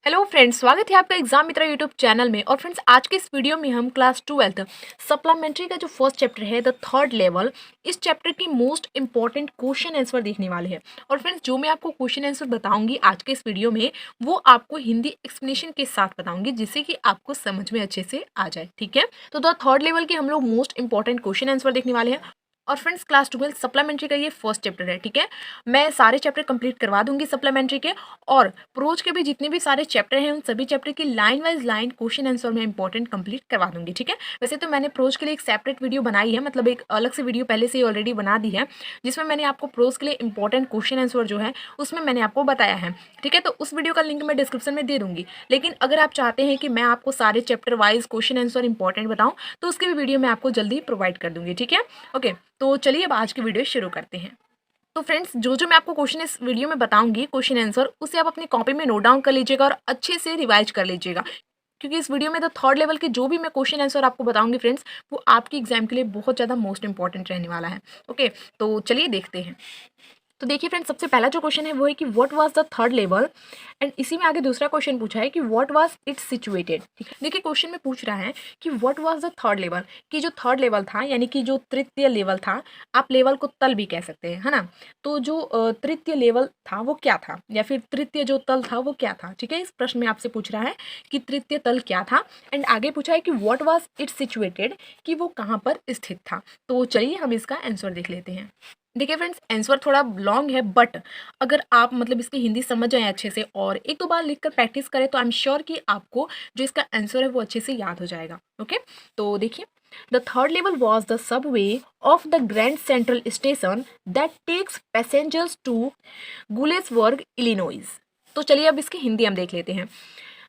Hello friends, स्वागत है आपका एग्जाम मित्रा यूट्यूब चैनल में। और फ्रेंड्स, आज के इस वीडियो में हम क्लास 12 सप्लीमेंट्री का जो फर्स्ट चैप्टर है द थर्ड लेवल, इस चैप्टर की मोस्ट इंपॉर्टेंट क्वेश्चन आंसर देखने वाले हैं। और फ्रेंड्स, जो मैं आपको क्वेश्चन आंसर बताऊंगी आज के इस वीडियो में, वो आपको हिंदी एक्सप्लेनेशन के साथ बताऊंगी, जिससे कि आपको समझ में अच्छे से आ जाए। ठीक है, तो द थर्ड लेवल के हम लोग मोस्ट इंपॉर्टेंट क्वेश्चन आंसर देखने वाले हैं। और फ्रेंड्स, क्लास 12 सप्लीमेंट्री का ये फर्स्ट चैप्टर है। ठीक है, मैं सारे चैप्टर कंप्लीट करवा दूंगी सप्लीमेंट्री के, और प्रोज के भी जितने भी सारे चैप्टर हैं उन सभी चैप्टर की line wise line question answer में इंपॉर्टेंट कंप्लीट करवा दूंगी। ठीक है, वैसे तो मैंने प्रोज के लिए एक सेपरेट वीडियो बनाई है, मतलब एक अलग से वीडियो पहले से ही ऑलरेडी बना दी है, जिसमें मैंने आपको प्रोज के लिए इंपॉर्टेंट क्वेश्चन आंसर जो है उसमें मैंने आपको बताया है। ठीक है, तो उस वीडियो का लिंक मैं डिस्क्रिप्शन में दे दूंगी। लेकिन अगर आप चाहते हैं कि मैं आपको सारे chapter wise question answer important बताऊं, तो उसकी भी वीडियो मैं आपको जल्दी प्रोवाइड कर दूंगी। ठीक है, ओके, तो चलिए अब आज की वीडियो शुरू करते हैं। तो फ्रेंड्स, जो मैं आपको क्वेश्चन इस वीडियो में बताऊंगी क्वेश्चन आंसर, उसे आप अपनी कॉपी में नोट डाउन कर लीजिएगा और अच्छे से रिवाइज कर लीजिएगा, क्योंकि इस वीडियो में द थर्ड लेवल के जो भी मैं क्वेश्चन आंसर आपको बताऊंगी फ्रेंड्स, वो आपकी एग्जाम के लिए बहुत ज़्यादा मोस्ट इंपॉर्टेंट रहने वाला है। ओके, तो चलिए देखते हैं। तो देखिए फ्रेंड्स, सबसे पहला जो क्वेश्चन है वो है कि what was the third level, and इसी में आगे दूसरा क्वेश्चन पूछा है कि व्हाट वाज इट सिचुएटेड। ठीक है, देखिए क्वेश्चन में पूछ रहा है कि what was the third level, कि जो थर्ड लेवल था यानी कि जो तृतीय लेवल था, आप लेवल को तल भी कह सकते हैं, है ना। तो जो तृतीय लेवल था वो क्या था, या फिर तृतीय जो तल था वो क्या था। ठीक है, इस प्रश्न में आपसे पूछ रहा है कि तृतीय तल क्या था, एंड आगे पूछा है कि व्हाट वाज इट सिचुएटेड, कि वो कहाँ पर स्थित था। तो चलिए हम इसका आंसर देख लेते हैं। देखिए फ्रेंड्स, आंसर थोड़ा लॉन्ग है, बट अगर आप मतलब इसकी हिंदी समझ जाए अच्छे से और एक दो बार लिखकर प्रैक्टिस करें, तो आई एम श्योर कि आपको जो इसका आंसर है वो अच्छे से याद हो जाएगा। ओके, तो देखिए, the third level was the subway of the grand central station that takes passengers to Galesburg, Illinois. तो चलिए अब इसकी हिंदी हम देख लेते हैं।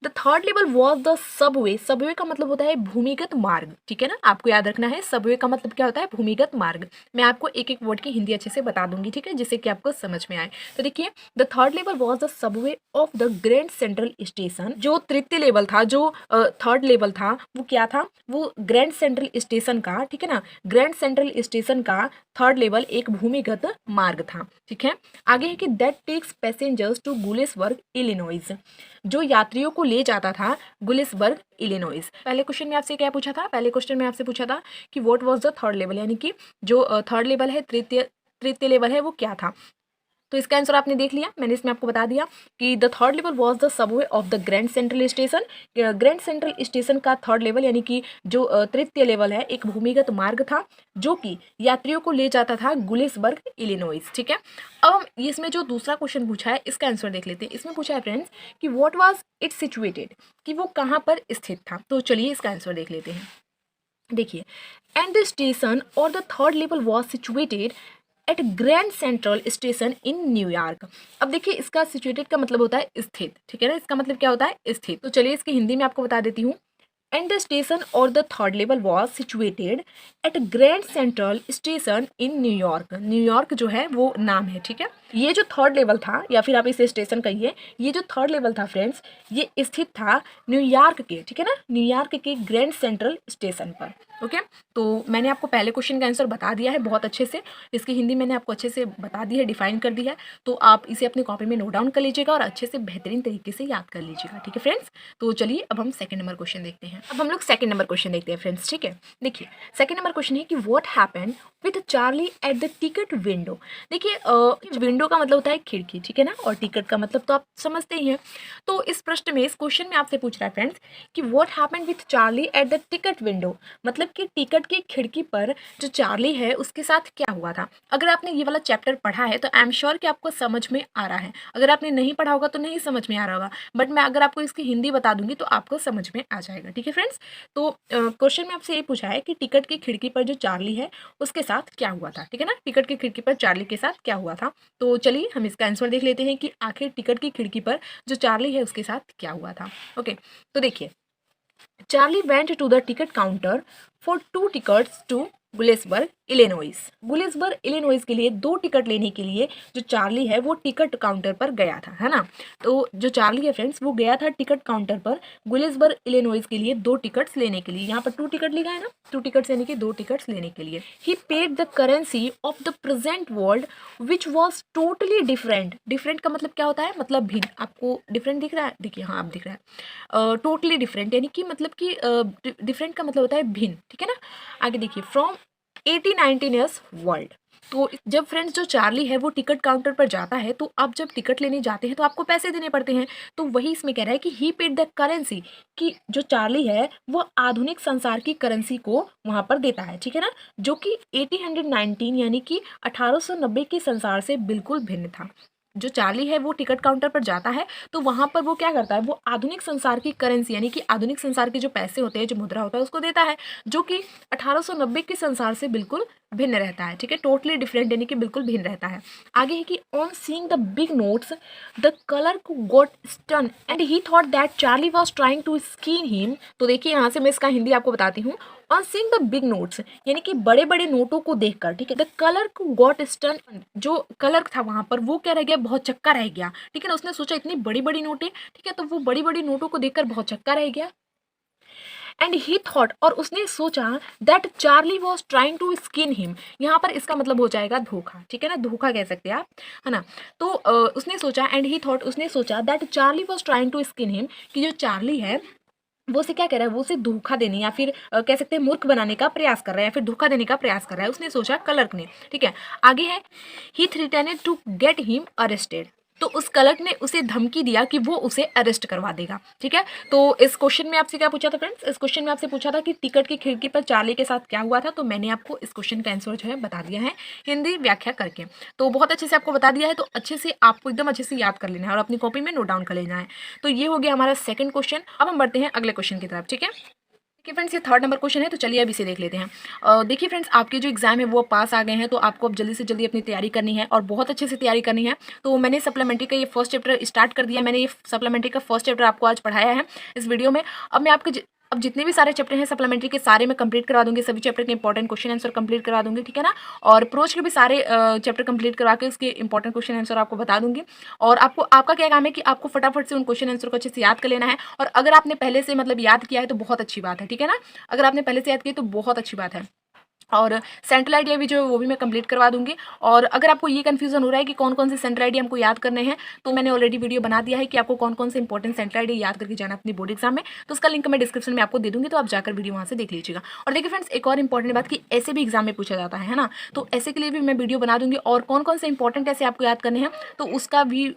The third level was the subway, subway का मतलब होता है भूमिगत मार्ग। ठीक है ना, आपको याद रखना है सबवे का मतलब क्या होता है, भूमिगत मार्ग। मैं आपको एक एक वर्ड की हिंदी अच्छे से बता दूंगी, ठीक है, जिससे कि आपको समझ में आए। तो देखिए, the third level was the subway of the grand central station. जो तृतीय लेवल था, जो थर्ड लेवल था, वो क्या था, वो ग्रैंड सेंट्रल स्टेशन का, ठीक है ना, ग्रैंड सेंट्रल स्टेशन का थर्ड लेवल एक भूमिगत मार्ग था। ठीक है, आगे है कि that takes passengers to Galesburg, Illinois, जो यात्रियों को ले जाता था गुलेसबर्ग, इलिनॉइस। पहले क्वेश्चन में आपसे क्या पूछा था, पहले क्वेश्चन में आपसे पूछा था कि what was the third level, यानी कि जो थर्ड लेवल है, तृतीय तृतीय लेवल है, वो क्या था। तो इसका आंसर आपने देख लिया, मैंने इसमें आपको बता दिया कि the third level was the subway of the grand central station. Grand central station का थर्ड लेवल यानी कि जो तृतीय लेवल है, एक भूमिगत मार्ग था जो कि यात्रियों को ले जाता था गुलेसबर्ग, इलिनॉइस। ठीक है, अब हम इसमें जो दूसरा क्वेश्चन पूछा है इसका आंसर देख लेते हैं। इसमें पूछा है फ्रेंड्स कि व्हाट वाज इट सिचुएटेड, कि वो कहाँ पर स्थित था। तो चलिए इसका आंसर देख लेते हैं। देखिए, एंड द स्टेशन और the third level was situated at Grand central station in New York. अब देखिए, इसका सिचुएटेड का मतलब होता है स्थित। ठीक है ना, इसका मतलब क्या होता है, स्थित। तो चलिए इसकी हिंदी में आपको बता देती हूँ। एंड द स्टेशन और the third level was situated at Grand central station in New York. New York जो है वो नाम है। ठीक है, ये जो थर्ड लेवल था, या फिर आप इसे स्टेशन कहिए, ये जो थर्ड लेवल था फ्रेंड्स, ये स्थित था न्यूयॉर्क के, ठीक है ना, न्यूयॉर्क के ग्रैंड सेंट्रल स्टेशन पर। ओके, तो मैंने आपको पहले क्वेश्चन का आंसर बता दिया है बहुत अच्छे से, इसकी हिंदी मैंने आपको अच्छे से बता दी है, डिफाइन कर दी है। तो आप इसे अपनी कॉपी में नोट डाउन कर लीजिएगा और अच्छे से बेहतरीन तरीके से याद कर लीजिएगा। ठीक है फ्रेंड्स, तो चलिए अब हम सेकंड नंबर क्वेश्चन देखते हैं। अब हम लोग सेकंड नंबर क्वेश्चन देखते हैं फ्रेंड्स। ठीक है, देखिए सेकंड नंबर क्वेश्चन है कि what happened with Charlie at the ticket window. देखिए, विंडो का मतलब होता है खिड़की, ठीक है ना, और टिकट का मतलब तो आप समझते ही हैं। तो इस प्रश्न में, इस क्वेश्चन में आपसे पूछ रहा है फ्रेंड्स कि what happened with Charlie at the ticket window, मतलब कि टिकट की खिड़की पर जो चार्ली है उसके साथ क्या हुआ था। अगर आपने ये वाला चैप्टर पढ़ा है तो आई एम श्योर कि आपको समझ में आ रहा है। अगर आपने नहीं पढ़ा होगा तो नहीं समझ में आ रहा होगा, बट मैं अगर आपको इसकी हिंदी बता दूंगी तो आपको समझ में आ जाएगा। ठीक है फ्रेंड्स, तो क्वेश्चन में आपसे ये पूछा है कि टिकट की खिड़की पर जो चार्ली है उसके साथ क्या हुआ था। ठीक है ना, टिकट की खिड़की पर चार्ली के साथ क्या हुआ था। तो चलिए हम इसका आंसर देख लेते हैं कि आखिर टिकट की खिड़की पर जो चार्ली है उसके साथ क्या हुआ था। ओके, तो देखिए, Charlie went to the ticket counter for two tickets to Gullesburg, Illinois. Galesburg Illinois के लिए 2 टिकट लेने के लिए जो चार्ली है वो टिकट काउंटर पर गया था, है ना। तो जो चार्ली है फ्रेंड्स वो गया था टिकट काउंटर पर गुलिसबर्ग इलिनॉइस के लिए 2 टिकट्स लेने के लिए। यहाँ पर 2 टिकट लिखा है ना, 2 टिकट्स यानी कि 2 टिकट्स लेने के लिए। He paid the currency of the present world which was totally different. Different का मतलब क्या होता है, मतलब भिन्न। आपको डिफरेंट दिख रहा है, देखिए हाँ आप दिख रहा है। टोटली डिफरेंट यानी कि मतलब कि डिफरेंट का मतलब होता है भिन्न, ठीक है ना। आगे देखिए फ्रॉम 80-19 ईयर्स वर्ल्ड। तो जब फ्रेंड्स जो चार्ली है वो टिकट काउंटर पर जाता है तो आप जब टिकट लेने जाते हैं तो आपको पैसे देने पड़ते हैं। तो वही इसमें कह रहा है कि ही पेड द करेंसी, कि जो चार्ली है वो आधुनिक संसार की करेंसी को वहां पर देता है, ठीक है ना, जो कि 1819 यानी कि 1890 के संसार से बिल्कुल भिन्न था। जो चार्ली है वो टिकट काउंटर पर जाता है तो वहां पर वो क्या करता है, वो आधुनिक संसार की करेंसी यानी कि आधुनिक संसार के जो पैसे होते हैं, जो मुद्रा होता है उसको देता है, जो कि 1890 के संसार से बिल्कुल भिन्न रहता है, ठीक है, टोटली डिफरेंट यानी कि बिल्कुल भिन्न रहता है। आगे है कि on seeing the big notes the clerk got stun and he thought that Charlie was trying to skin him. तो देखिए यहाँ से मैं इसका हिंदी आपको बताती हूँ। On seeing the big notes यानी कि बड़े बड़े नोटों को देखकर, ठीक है, द क्लर्क गॉट स्टन, जो क्लर्क था वहां पर वो क्या रह गया, बहुत चक्का रह गया, ठीक है ना। उसने सोचा इतनी बड़ी बड़ी नोटें, ठीक है, तो वो बड़ी बड़ी नोटों को देखकर बहुत चक्का रह गया। एंड ही थॉट, और उसने सोचा that Charlie was trying to skin him. यहाँ पर इसका मतलब हो जाएगा धोखा, ठीक है ना, धोखा कह सकते हैं आप, है ना। तो उसने सोचा, एंड ही थॉट, उसने सोचा that Charlie was trying to skin him, कि जो चार्ली है वो उसे क्या कर रहा है, वो उसे धोखा देने या फिर कह सकते हैं मूर्ख बनाने का प्रयास कर रहा है या फिर धोखा देने का प्रयास कर रहा है, उसने सोचा क्लर्क ने, ठीक है। आगे है ही थ्रेटेनेड टू गेट हिम अरेस्टेड। तो उस क्लर्क ने उसे धमकी दिया कि वो उसे अरेस्ट करवा देगा, ठीक है। तो इस क्वेश्चन में आपसे क्या पूछा था फ्रेंड्स, इस क्वेश्चन में आपसे पूछा था कि टिकट की खिड़की पर चार्ली के साथ क्या हुआ था। तो मैंने आपको इस क्वेश्चन का आंसर जो है बता दिया है हिंदी व्याख्या करके। तो बहुत अच्छे से आपको बता दिया है, तो अच्छे से आपको एकदम अच्छे से याद कर लेना है और अपनी कॉपी में नोट डाउन कर लेना है। तो ये हो गया हमारा सेकंड क्वेश्चन। अब हम बढ़ते हैं अगले क्वेश्चन की तरफ, ठीक है। देखिए फ्रेंड्स ये थर्ड नंबर क्वेश्चन है, तो चलिए अब इसे देख लेते हैं। देखिए फ्रेंड्स आपके जो एग्जाम है वो पास आ गए हैं, तो आपको अब जल्दी से जल्दी अपनी तैयारी करनी है और बहुत अच्छे से तैयारी करनी है। तो मैंने सप्लीमेंट्री का ये फर्स्ट चैप्टर स्टार्ट कर दिया, मैंने ये सप्लीमेंट्री का फर्स्ट चैप्टर आपको आज पढ़ाया है इस वीडियो में। अब मैं आपके अब जितने भी सारे चैप्टर हैं सप्लीमेंट्री के सारे मैं कंप्लीट करवा दूंगी, सभी चैप्टर के इंपॉर्टेंट क्वेश्चन आंसर कंप्लीट करवा दूंगी, ठीक है ना। और प्रोच के भी सारे चैप्टर कंप्लीट करवा के उसके इंपॉर्टेंट क्वेश्चन आंसर आपको बता दूंगी। और आपको आपका क्या काम है कि आपको फटाफट से उन क्वेश्चन आंसर को अच्छे से याद कर लेना है। और अगर आपने पहले से मतलब याद किया है तो बहुत अच्छी बात है, ठीक है ना। अगर आपने पहले से याद किया तो बहुत अच्छी बात है। और सेंट्रल आइडिया भी जो है वो भी मैं कंप्लीट करवा दूंगी। और अगर आपको ये कंफ्यूजन हो रहा है कि कौन कौन से सेंट्रल आइडिया हमको याद करने हैं, तो मैंने ऑलरेडी वीडियो बना दिया है कि आपको कौन कौन से इंपॉर्टेंट सेंट्रल आइडिया याद करके जाना अपनी बोर्ड एग्जाम में। तो उसका लिंक मैं डिस्क्रिप्शन में आपको दे दूंगी, तो आप जाकर वीडियो वहाँ से देख लीजिएगा। और देखिए फ्रेंड्स एक और इंपॉर्टेंट बात कि ऐसे भी एग्जाम में पूछा जाता है ना, तो ऐसे के लिए भी मैं वीडियो बना दूंगी और कौन कौन से इंपॉर्टेंट ऐसे आपको याद करने हैं तो उसका भी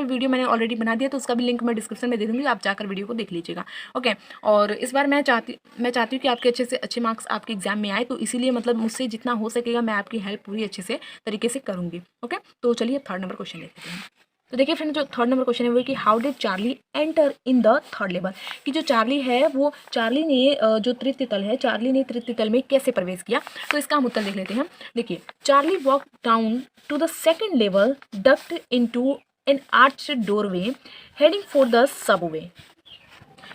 वीडियो मैंने ऑलरेडी बना दिया, तो उसका भी लिंक मैं डिस्क्रिप्शन में दे दूंगी, आप जाकर वीडियो को देख लीजिएगा। ओके। और इस बार मैं चाहती हूँ कि आपके अच्छे से अच्छे मार्क्स आपके एग्जाम में आए, तो इसीलिए मतलब मुझसे जितना हो सकेगा मैं आपकी हेल्प पूरी अच्छे से तरीके से करूँगी। ओके। तो चलिए अब थर्ड नंबर क्वेश्चन देखते हैं। तो देखिए फ्रेंड जो थर्ड नंबर क्वेश्चन है वो कि how did Charlie enter in the third level, कि जो चार्ली है वो चार्ली ने जो तृतीय तल है, चार्ली ने तृतीय तल में कैसे प्रवेश किया। तो इसका हम उत्तर देख लेते हैं। देखिए Charlie walk down to the second level duct into an arched doorway heading for the subway.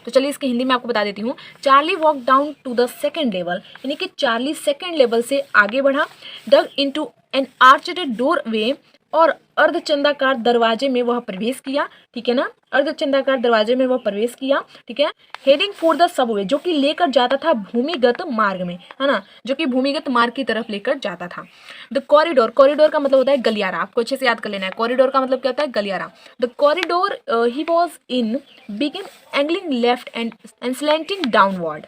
तो चलिए इसकी हिंदी में आपको बता देती हूँ। Charlie walk down to the second level यानी कि चार्ली सेकेंड लेवल से आगे बढ़ा, dug into an arched doorway, और अर्धचंदाकार दरवाजे में वह प्रवेश किया, ठीक है ना, अर्धचंदाकार दरवाजे में वह प्रवेश किया, ठीक है। हेडिंग फॉर द सबवे जो कि लेकर जाता था भूमिगत मार्ग में, है ना, जो कि भूमिगत मार्ग की तरफ लेकर जाता था। द कॉरिडोर, कॉरिडोर का मतलब होता है गलियारा, आपको अच्छे से याद कर लेना है। कॉरिडोर का मतलब क्या होता है, गलियारा। The corridor he was in begin angling left and slanting downward.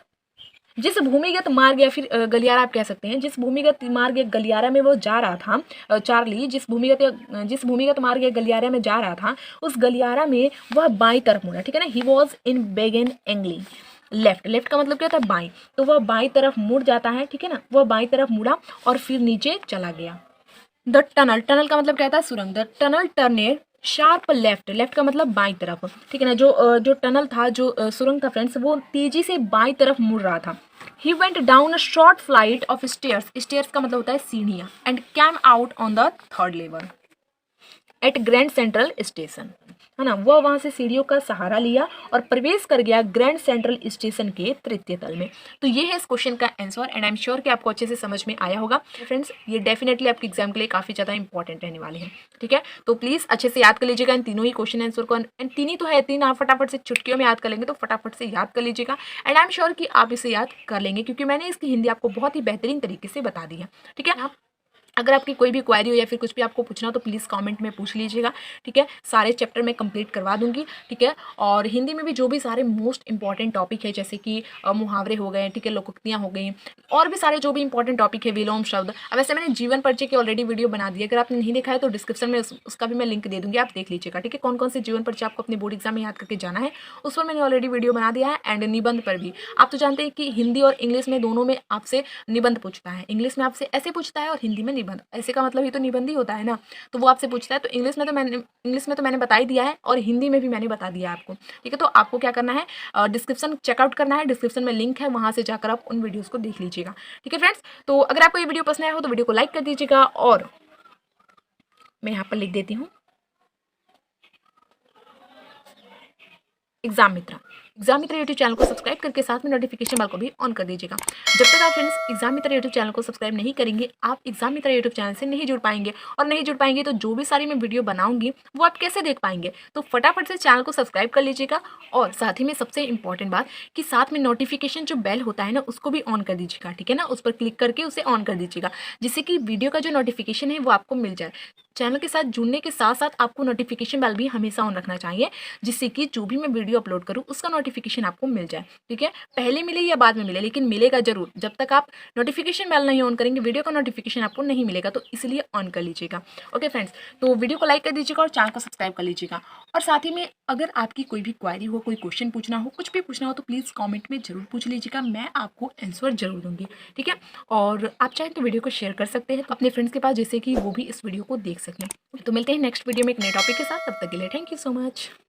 जिस भूमिगत मार्ग या फिर गलियारा आप कह सकते हैं, जिस भूमिगत मार्ग या गलियारा में वो जा रहा था, चार्ली जिस भूमिगत मार्ग या गलियारा में जा रहा था, उस गलियारा में वह बाईं तरफ मुड़ा, ठीक है ना। ही वॉज इन बेगन एंगलिंग लेफ्ट, लेफ्ट का मतलब क्या होता है, बाईं, तो वह बाईं तरफ मुड़ जाता है, ठीक है ना, वह बाईं तरफ मुड़ा और फिर नीचे चला गया। द टनल, टनल का मतलब क्या होता है, सुरंग। The tunnel turned sharp left, left का मतलब बाईं तरफ, ठीक है ना। जो टनल था, जो सुरंग था फ्रेंड्स, वो तेजी से बाईं तरफ मुड़ रहा था। He went down a short flight of stairs, stairs का मतलब होता है सीढ़ियां, and came out on the third level at Grand central station. है ना, वह वहां से सीढ़ियों का सहारा लिया और प्रवेश कर गया ग्रैंड सेंट्रल स्टेशन के तृतीय तल में। तो ये है इस क्वेश्चन का answer and I am sure कि आपको अच्छे से समझ में आया होगा। फ्रेंड्स, ये डेफिनेटली आपके एग्जाम के लिए काफी ज्यादा इंपॉर्टेंट रहने वाले हैं। ठीक है, तो प्लीज अच्छे से याद कर लीजिएगा इन तीनों ही क्वेश्चन आंसर को, एंड तीन ही तो है, तीन आप फटाफट से चुटकियों में याद कर लेंगे, तो फटाफट से याद कर लीजिएगा एंड आई एम श्योर कि आप इसे याद कर लेंगे, क्योंकि मैंने इसकी हिंदी आपको बहुत ही बेहतरीन तरीके से बता दी है। ठीक है, अगर आपकी कोई भी क्वेरी हो या फिर कुछ भी आपको पूछना हो तो प्लीज़ कमेंट में पूछ लीजिएगा। ठीक है, सारे चैप्टर मैं कंप्लीट करवा दूंगी। ठीक है, और हिंदी में भी जो भी सारे मोस्ट इंपॉर्टेंट टॉपिक है, जैसे कि मुहावरे हो गए, ठीक है, लोकोक्तियाँ हो गई, और भी सारे जो भी इंपॉर्टेंट टॉपिक है, विलोम शब्द। अब वैसे मैंने जीवन परिचय की ऑलरेडी वीडियो बना दी है, अगर आपने नहीं देखा है तो डिस्क्रिप्शन में उसका भी मैं लिंक दे दूंगी, आप देख लीजिएगा। ठीक है, कौन कौन से जीवन परिचय आपको अपने बोर्ड एग्जाम में याद करके जाना है उस पर मैंने ऑलरेडी वीडियो बना दिया है, एंड निबंध पर भी। आप तो जानते हैं कि हिंदी और इंग्लिश में दोनों में आपसे निबंध पूछता है, इंग्लिश में आपसे ऐसे पूछता है और हिंदी में निबंध। ऐसे का मतलब ही तो निबंध ही होता है ना, तो वो आपसे पूछता है। तो इंग्लिश में तो मैंने बता ही दिया है और हिंदी में भी मैंने बता दिया है आपको। ठीक है, तो आपको क्या करना है, डिस्क्रिप्शन चेकआउट करना है, डिस्क्रिप्शन में लिंक है, वहां से जाकर आप उन वीडियोस को देख लीजिएगा। ठीक है फ्रेंड्स, तो अगर आपको ये वीडियो पसंद आया हो तो वीडियो को लाइक कर दीजिएगा, और मैं यहाँ पर लिख देती हूँ एग्जाम मित्र यूट्यूब चैनल को सब्सक्राइब करके साथ में नोटिफिकेशन बेल को भी ऑन कर दीजिएगा। जब तक आप फ्रेंड्स एग्जाम मित्र यूट्यूब चैनल को सब्सक्राइब नहीं करेंगे, आप एग्जाम मित्र यूट्यूब चैनल से नहीं जुड़ पाएंगे, और नहीं जुड़ पाएंगे तो जो भी सारी मैं वीडियो बनाऊंगी वो आप कैसे देख पाएंगे। तो फटाफट से चैनल को सब्सक्राइब कर लीजिएगा, और साथ ही में सबसे इंपॉर्टेंट बात कि साथ में नोटिफिकेशन जो बेल होता है ना उसको भी ऑन कर दीजिएगा। ठीक है ना, उस पर क्लिक करके उसे ऑन कर दीजिएगा, जिससे कि वीडियो का जो नोटिफिकेशन है वो आपको मिल जाए। चैनल के साथ जुड़ने के साथ साथ आपको नोटिफिकेशन बेल भी हमेशा ऑन रखना चाहिए, जिससे कि जो भी मैं वीडियो अपलोड करूँ उसका नोटिफिकेशन आपको मिल जाए। ठीक है, पहले मिले या बाद में मिले, लेकिन मिलेगा जरूर। जब तक आप नोटिफिकेशन बेल नहीं ऑन करेंगे वीडियो का नोटिफिकेशन आपको नहीं मिलेगा, तो इसलिए ऑन कर लीजिएगा। ओके फ्रेंड्स, तो वीडियो को लाइक कर दीजिएगा और चैनल को सब्सक्राइब कर लीजिएगा। और साथ ही में अगर आपकी कोई भी क्वेरी हो, कोई क्वेश्चन पूछना हो, कुछ भी पूछना हो, तो प्लीज़ कॉमेंट में जरूर पूछ लीजिएगा, मैं आपको आंसर जरूर दूंगी। ठीक है, और आप चाहें तो वीडियो को शेयर कर सकते हैं अपने फ्रेंड्स के पास, जिससे कि वो भी इस वीडियो को देख सकें। तो मिलते हैं नेक्स्ट वीडियो में एक नए टॉपिक के साथ, तब तक के लिए थैंक यू सो मच।